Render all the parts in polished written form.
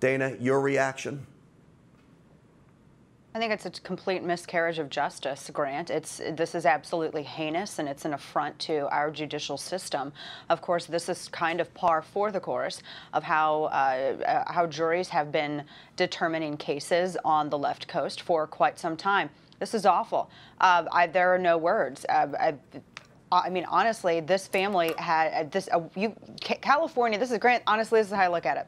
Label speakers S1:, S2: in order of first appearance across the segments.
S1: Dana, your reaction?
S2: I think it's a complete miscarriage of justice, Grant. This is absolutely heinous, and it's an affront to our judicial system. Of course, this is kind of par for the course of how juries have been determining cases on the left coast for quite some time. This is awful. There are no words. I mean, honestly, this family had California. This is Grant. Honestly, this is how I look at it.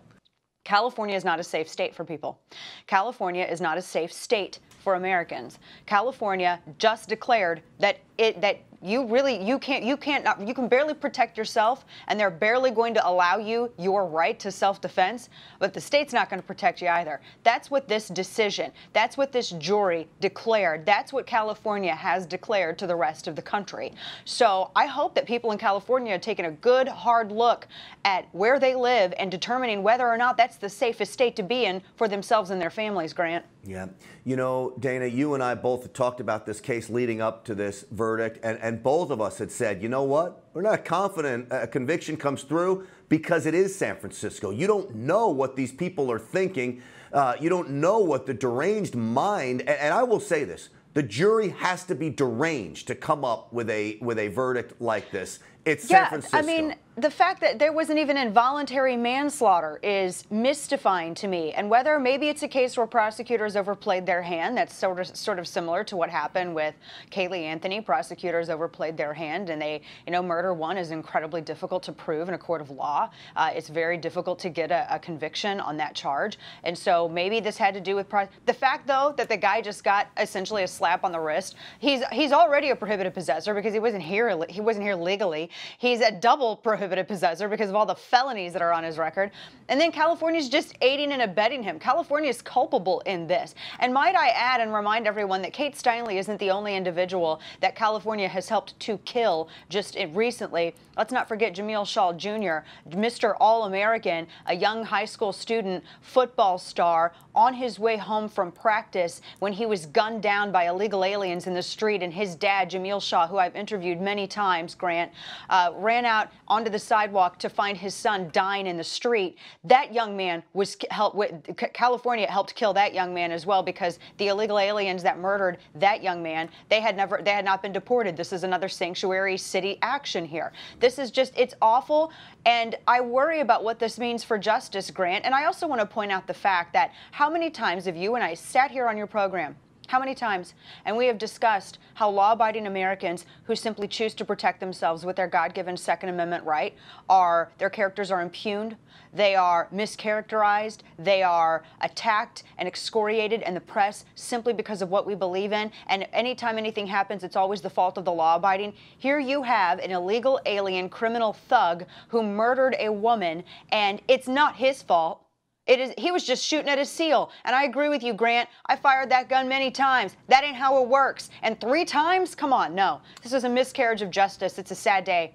S2: California is not a safe state for people. California is not a safe state for Americans. California just declared that you can barely protect yourself, and they're barely going to allow you your right to self-defense, but the state's not going to protect you either. That's what this decision, that's what this jury declared, that's what California has declared to the rest of the country. So I hope that people in California are taking a good, hard look at where they live and determining whether or not that's the safest state to be in for themselves and their families, Grant.
S1: Yeah. You know, Dana, you and I both talked about this case leading up to this verdict, and both of us had said, you know what? We're not confident a conviction comes through because it is San Francisco. You don't know what these people are thinking. You don't know what the deranged mind, and I will say this, the jury has to be deranged to come up with a verdict like this. It's San Francisco.
S2: I mean, the fact that there wasn't even involuntary manslaughter is mystifying to me. And whether maybe it's a case where prosecutors overplayed their hand, that's sort of similar to what happened with Kaylee Anthony. Prosecutors overplayed their hand, and murder one is incredibly difficult to prove in a court of law. It's very difficult to get a conviction on that charge. And so maybe this had to do with the fact, though, that the guy just got essentially a slap on the wrist. He's already a prohibited possessor because he wasn't here legally. He's a double prohibited possessor because of all the felonies that are on his record. And then California's just aiding and abetting him. California is culpable in this. And might I add and remind everyone that Kate Steinle isn't the only individual that California has helped to kill just recently. Let's not forget Jamil Shaw Jr., Mr. All-American, a young high school student, football star, on his way home from practice when he was gunned down by illegal aliens in the street, and his dad, Jamil Shaw, who I've interviewed many times, Grant, ran out onto the sidewalk to find his son dying in the street. That young man was California helped kill that young man as well, because the illegal aliens that murdered that young man, they had not been deported. This is another sanctuary city action here. This is just, it's awful, and I worry about what this means for justice, Grant. And I also want to point out the fact that how many times have you and I sat here on your program? How many times? And we have discussed how law-abiding Americans who simply choose to protect themselves with their God-given Second Amendment right their characters are impugned, they are mischaracterized, they are attacked and excoriated in the press simply because of what we believe in. And anytime anything happens, it's always the fault of the law-abiding. Here you have an illegal alien criminal thug who murdered a woman, and it's not his fault. He was just shooting at a seal. And I agree with you, Grant. I fired that gun many times. That ain't how it works. And 3 times? Come on, no. This is a miscarriage of justice. It's a sad day.